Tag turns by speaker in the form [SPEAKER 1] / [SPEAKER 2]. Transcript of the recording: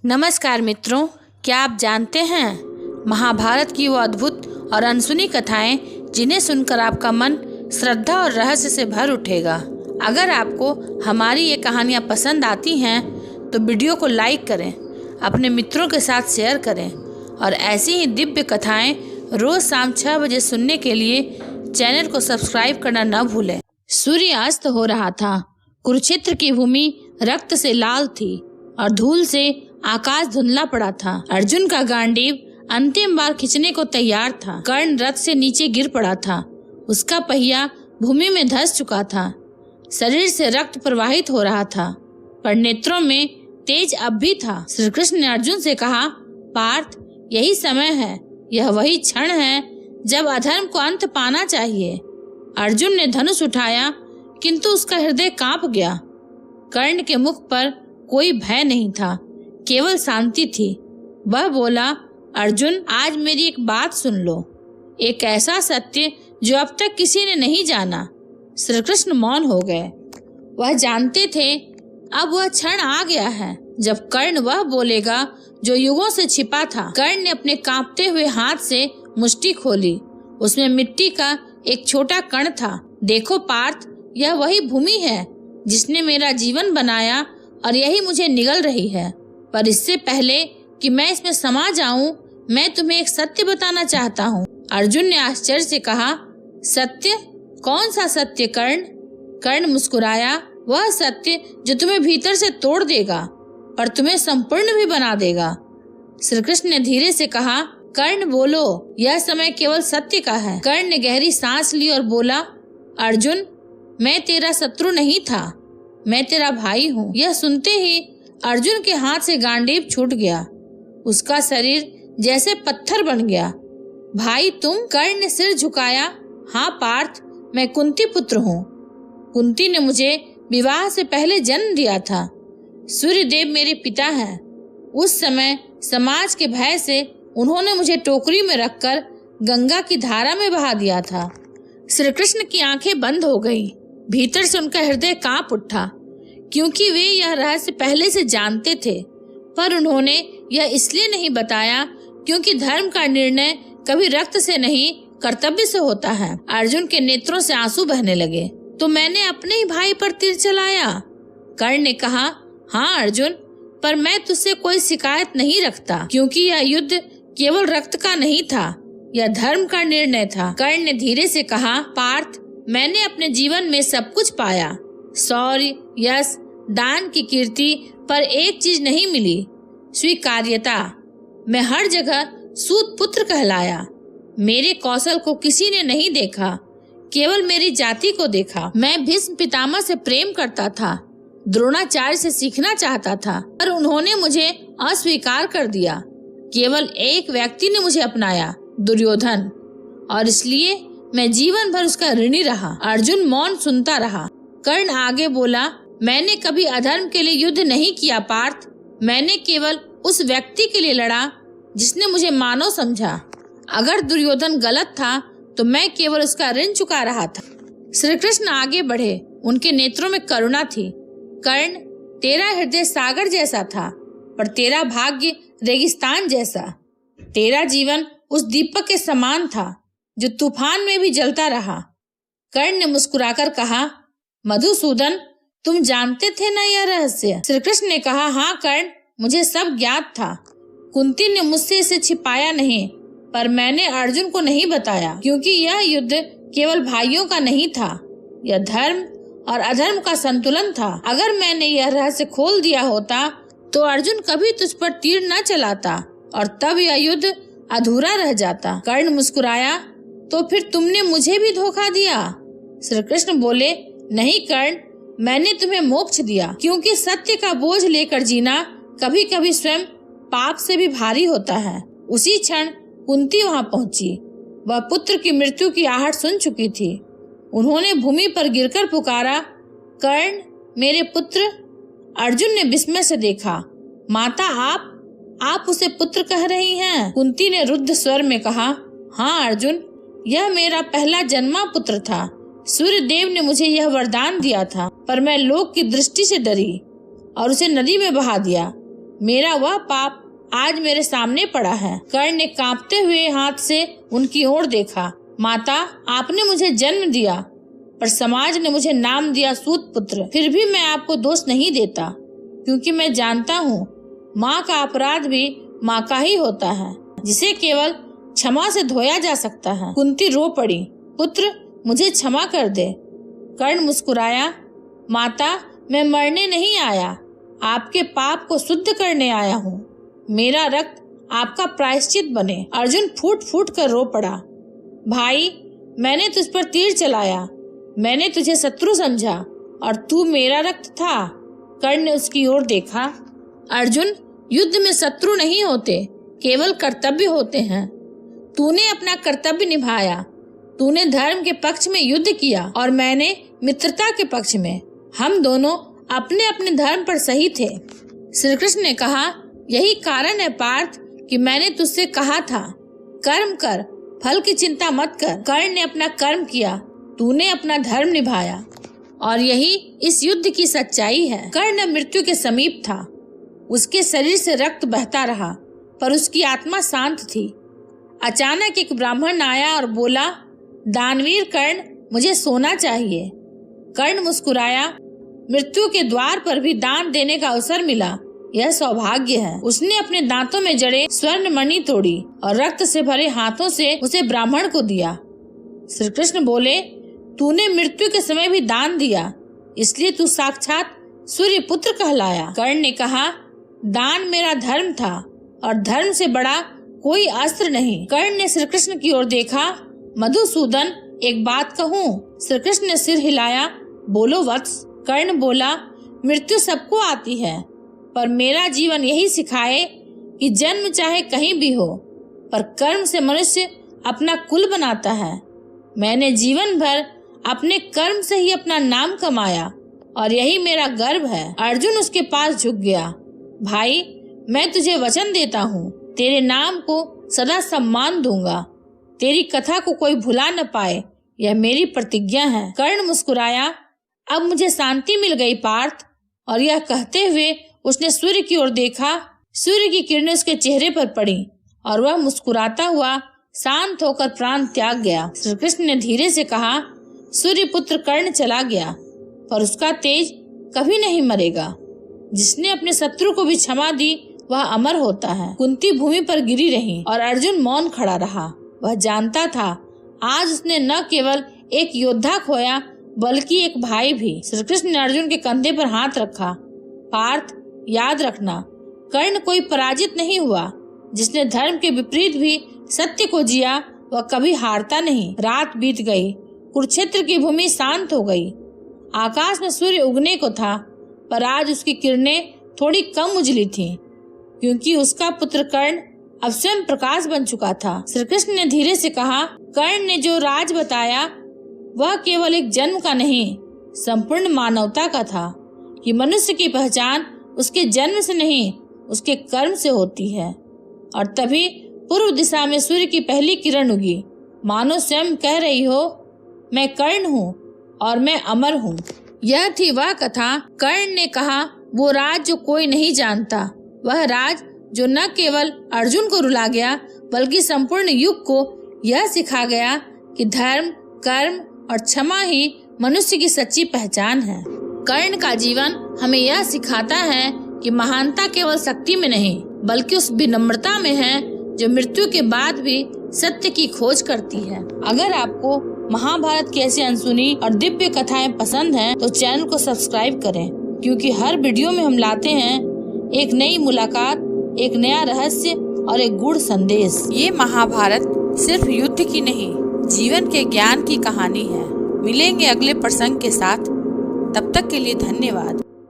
[SPEAKER 1] नमस्कार मित्रों, क्या आप जानते हैं महाभारत की वो अद्भुत और अनसुनी कथाएं जिन्हें सुनकर आपका मन श्रद्धा और रहस्य से भर उठेगा। अगर आपको हमारी ये कहानियाँ पसंद आती हैं तो वीडियो को लाइक करें, अपने मित्रों के साथ शेयर करें और ऐसी ही दिव्य कथाएं रोज़ शाम 6 बजे सुनने के लिए चैनल को सब्सक्राइब करना न भूलें। सूर्यास्त हो रहा था। कुरुक्षेत्र की भूमि रक्त से लाल थी और धूल से आकाश धुंधला पड़ा था। अर्जुन का गांडीव अंतिम बार खींचने को तैयार था। कर्ण रथ से नीचे गिर पड़ा था। उसका पहिया भूमि में धंस चुका था। शरीर से रक्त प्रवाहित हो रहा था, पर नेत्रों में तेज अब भी था। श्री कृष्ण ने अर्जुन से कहा, पार्थ, यही समय है, यह वही क्षण है जब अधर्म को अंत पाना चाहिए। अर्जुन ने धनुष उठाया, किंतु उसका हृदय कांप गया। कर्ण के मुख पर कोई भय नहीं था, केवल शांति थी। वह बोला, अर्जुन, आज मेरी एक बात सुन लो, एक ऐसा सत्य जो अब तक किसी ने नहीं जाना। श्री कृष्ण मौन हो गए। वह जानते थे अब वह क्षण आ गया है जब कर्ण वह बोलेगा जो युगों से छिपा था। कर्ण ने अपने कांपते हुए हाथ से मुष्टि खोली। उसमें मिट्टी का एक छोटा कण था। देखो पार्थ, यह वही भूमि है जिसने मेरा जीवन बनाया और यही मुझे निगल रही है। पर इससे पहले कि मैं इसमें समा जाऊं, मैं तुम्हें एक सत्य बताना चाहता हूं। अर्जुन ने आश्चर्य से कहा, सत्य? कौन सा सत्य कर्ण? कर्ण मुस्कुराया, वह सत्य जो तुम्हें भीतर से तोड़ देगा और तुम्हें संपूर्ण भी बना देगा। श्री कृष्ण ने धीरे से कहा, कर्ण बोलो, यह समय केवल सत्य का है। कर्ण ने गहरी सांस ली और बोला, अर्जुन, मैं तेरा शत्रु नहीं था, मैं तेरा भाई हूँ। यह सुनते ही अर्जुन के हाथ से गांडीव छूट गया। उसका शरीर जैसे पत्थर बन गया। भाई तुम? कर्ण ने सिर झुकाया। हाँ पार्थ, मैं कुंती पुत्र हूँ। कुंती ने मुझे विवाह से पहले जन्म दिया था। सूर्य देव मेरे पिता हैं। उस समय समाज के भय से उन्होंने मुझे टोकरी में रखकर गंगा की धारा में बहा दिया था। श्री कृष्ण की आंखें बंद हो गईं। भीतर से उनका हृदय कांप उठा, क्योंकि वे यह रहस्य पहले से जानते थे, पर उन्होंने यह इसलिए नहीं बताया क्योंकि धर्म का निर्णय कभी रक्त से नहीं, कर्तव्य से होता है। अर्जुन के नेत्रों से आंसू बहने लगे। तो मैंने अपने ही भाई पर तीर चलाया? कर्ण ने कहा, हाँ अर्जुन, पर मैं तुझसे कोई शिकायत नहीं रखता, क्योंकि यह युद्ध केवल रक्त का नहीं था, यह धर्म का निर्णय था। कर्ण ने धीरे से कहा, पार्थ, मैंने अपने जीवन में सब कुछ पाया, शौर्य, यश, दान की कीर्ति, पर एक चीज नहीं मिली, स्वीकार्यता। मैं हर जगह सूत पुत्र कहलाया। मेरे कौशल को किसी ने नहीं देखा, केवल मेरी जाति को देखा। मैं भीष्म पितामह से प्रेम करता था, द्रोणाचार्य से सीखना चाहता था, पर उन्होंने मुझे अस्वीकार कर दिया। केवल एक व्यक्ति ने मुझे अपनाया, दुर्योधन, और इसलिए मैं जीवन भर उसका ऋणी रहा। अर्जुन मौन सुनता रहा। कर्ण आगे बोला, मैंने कभी अधर्म के लिए युद्ध नहीं किया पार्थ, मैंने केवल उस व्यक्ति के लिए लड़ा जिसने मुझे मानव समझा। अगर दुर्योधन गलत था तो मैं केवल उसका ऋण चुका रहा था। श्री कृष्ण आगे बढ़े। उनके नेत्रों में करुणा थी। कर्ण, तेरा हृदय सागर जैसा था, पर तेरा भाग्य रेगिस्तान जैसा। तेरा जीवन उस दीपक के समान था जो तूफान में भी जलता रहा। कर्ण ने मुस्कुराकर कहा, मधुसूदन, तुम जानते थे ना यह रहस्य? श्री कृष्ण ने कहा, हाँ कर्ण, मुझे सब ज्ञात था। कुंती ने मुझसे इसे छिपाया नहीं, पर मैंने अर्जुन को नहीं बताया, क्योंकि यह युद्ध केवल भाइयों का नहीं था, यह धर्म और अधर्म का संतुलन था। अगर मैंने यह रहस्य खोल दिया होता तो अर्जुन कभी तुझ पर तीर न चलाता और तब यह युद्ध अधूरा रह जाता। कर्ण मुस्कुराया, तो फिर तुमने मुझे भी धोखा दिया? श्री कृष्ण बोले, नहीं कर्ण, मैंने तुम्हें मोक्ष दिया, क्योंकि सत्य का बोझ लेकर जीना कभी कभी स्वयं पाप से भी भारी होता है। उसी क्षण कुंती वहां पहुंची। वह पुत्र की मृत्यु की आहट सुन चुकी थी। उन्होंने भूमि पर गिरकर पुकारा, कर्ण, मेरे पुत्र। अर्जुन ने विस्मय से देखा। माता, आप उसे पुत्र कह रही हैं? कुंती ने रुद्ध स्वर में कहा, हाँ अर्जुन, यह मेरा पहला जन्मा पुत्र था। सूर्य देव ने मुझे यह वरदान दिया था, पर मैं लोक की दृष्टि से डरी और उसे नदी में बहा दिया। मेरा वह पाप आज मेरे सामने पड़ा है। कर्ण ने कांपते हुए हाथ से उनकी ओर देखा। माता, आपने मुझे जन्म दिया, पर समाज ने मुझे नाम दिया सूत पुत्र। फिर भी मैं आपको दोष नहीं देता, क्योंकि मैं जानता हूँ माँ का अपराध भी माँ का ही होता है, जिसे केवल क्षमा से धोया जा सकता है। कुंती रो पड़ी। पुत्र, मुझे क्षमा कर दे। कर्ण मुस्कुराया। माता, मैं मरने नहीं आया, आपके पाप को शुद्ध करने आया हूँ। मेरा रक्त आपका प्रायश्चित बने। अर्जुन फूट फूट कर रो पड़ा। भाई, मैंने तुझ पर तीर चलाया, मैंने तुझे शत्रु समझा और तू मेरा रक्त था। कर्ण ने उसकी ओर देखा। अर्जुन, युद्ध में शत्रु नहीं होते, केवल कर्तव्य होते हैं। तूने अपना कर्तव्य निभाया, तूने धर्म के पक्ष में युद्ध किया और मैंने मित्रता के पक्ष में। हम दोनों अपने अपने धर्म पर सही थे। श्री कृष्ण ने कहा, यही कारण है पार्थ कि मैंने तुझसे कहा था, कर्म कर, फल की चिंता मत कर। कर्ण ने अपना कर्म किया, तूने अपना धर्म निभाया, और यही इस युद्ध की सच्चाई है। कर्ण मृत्यु के समीप था। उसके शरीर से रक्त बहता रहा, पर उसकी आत्मा शांत थी। अचानक एक ब्राह्मण आया और बोला, दानवीर कर्ण, मुझे सोना चाहिए। कर्ण मुस्कुराया। मृत्यु के द्वार पर भी दान देने का अवसर मिला, यह सौभाग्य है। उसने अपने दांतों में जड़े स्वर्ण मणि तोड़ी और रक्त से भरे हाथों से उसे ब्राह्मण को दिया। श्री कृष्ण बोले, तूने मृत्यु के समय भी दान दिया, इसलिए तू साक्षात सूर्य पुत्र कहलाया। कर्ण ने कहा, दान मेरा धर्म था और धर्म से बड़ा कोई अस्त्र नहीं। कर्ण ने श्री कृष्ण की ओर देखा। मधुसूदन, एक बात कहूँ? श्री कृष्ण ने सिर हिलाया। बोलो वत्स। कर्ण बोला, मृत्यु सबको आती है, पर मेरा जीवन यही सिखाए कि जन्म चाहे कहीं भी हो, पर कर्म से मनुष्य अपना कुल बनाता है। मैंने जीवन भर अपने कर्म से ही अपना नाम कमाया और यही मेरा गर्व है। अर्जुन उसके पास झुक गया। भाई, मैं तुझे वचन देता हूँ, तेरे नाम को सदा सम्मान दूंगा। तेरी कथा को कोई भुला न पाए, यह मेरी प्रतिज्ञा है। कर्ण मुस्कुराया। अब मुझे शांति मिल गई पार्थ। और यह कहते हुए उसने सूर्य की ओर देखा। सूर्य की किरणें उसके चेहरे पर पड़ी और वह मुस्कुराता हुआ शांत होकर प्राण त्याग गया। श्री कृष्ण ने धीरे से कहा, सूर्य पुत्र कर्ण चला गया, पर उसका तेज कभी नहीं मरेगा। जिसने अपने शत्रु को भी क्षमा दी, वह अमर होता है। कुंती भूमि पर गिरी रही और अर्जुन मौन खड़ा रहा। वह जानता था, आज उसने न केवल एक योद्धा खोया, बल्कि एक भाई भी। श्री कृष्ण ने अर्जुन के कंधे पर हाथ रखा। पार्थ, याद रखना, कर्ण कोई पराजित नहीं हुआ। जिसने धर्म के विपरीत भी सत्य को जिया, वह कभी हारता नहीं। रात बीत गई। कुरुक्षेत्र की भूमि शांत हो गई। आकाश में सूर्य उगने को था, पर आज उसकी किरणें थोड़ी कम उजली थीं, क्योंकि उसका पुत्र कर्ण अब स्वयं प्रकाश बन चुका था। श्री कृष्ण ने धीरे से कहा, कर्ण ने जो राज बताया, वह केवल एक जन्म का नहीं, संपूर्ण मानवता का था, कि मनुष्य की पहचान उसके जन्म से नहीं, उसके कर्म से होती है। और तभी पूर्व दिशा में सूर्य की पहली किरण उगी, मानो स्वयं कह रही हो, मैं कर्ण हूँ और मैं अमर हूँ। यह थी वह कथा। कर्ण ने कहा, वो राज जो कोई नहीं जानता, वह राज जो न केवल अर्जुन को रुला गया, बल्कि संपूर्ण युग को यह सिखा गया कि धर्म, कर्म और क्षमा ही मनुष्य की सच्ची पहचान है। कर्ण का जीवन हमें यह सिखाता है कि महानता केवल शक्ति में नहीं, बल्कि उस विनम्रता में है जो मृत्यु के बाद भी सत्य की खोज करती है। अगर आपको महाभारत की ऐसी अनसुनी और दिव्य कथाएं पसंद हैं, तो चैनल को सब्सक्राइब करें, क्योंकि हर वीडियो में हम लाते हैं एक नई मुलाकात, एक नया रहस्य और एक गूढ़ संदेश। ये महाभारत सिर्फ युद्ध की नहीं, जीवन के ज्ञान की कहानी है। मिलेंगे अगले प्रसंग के साथ, तब तक के लिए धन्यवाद।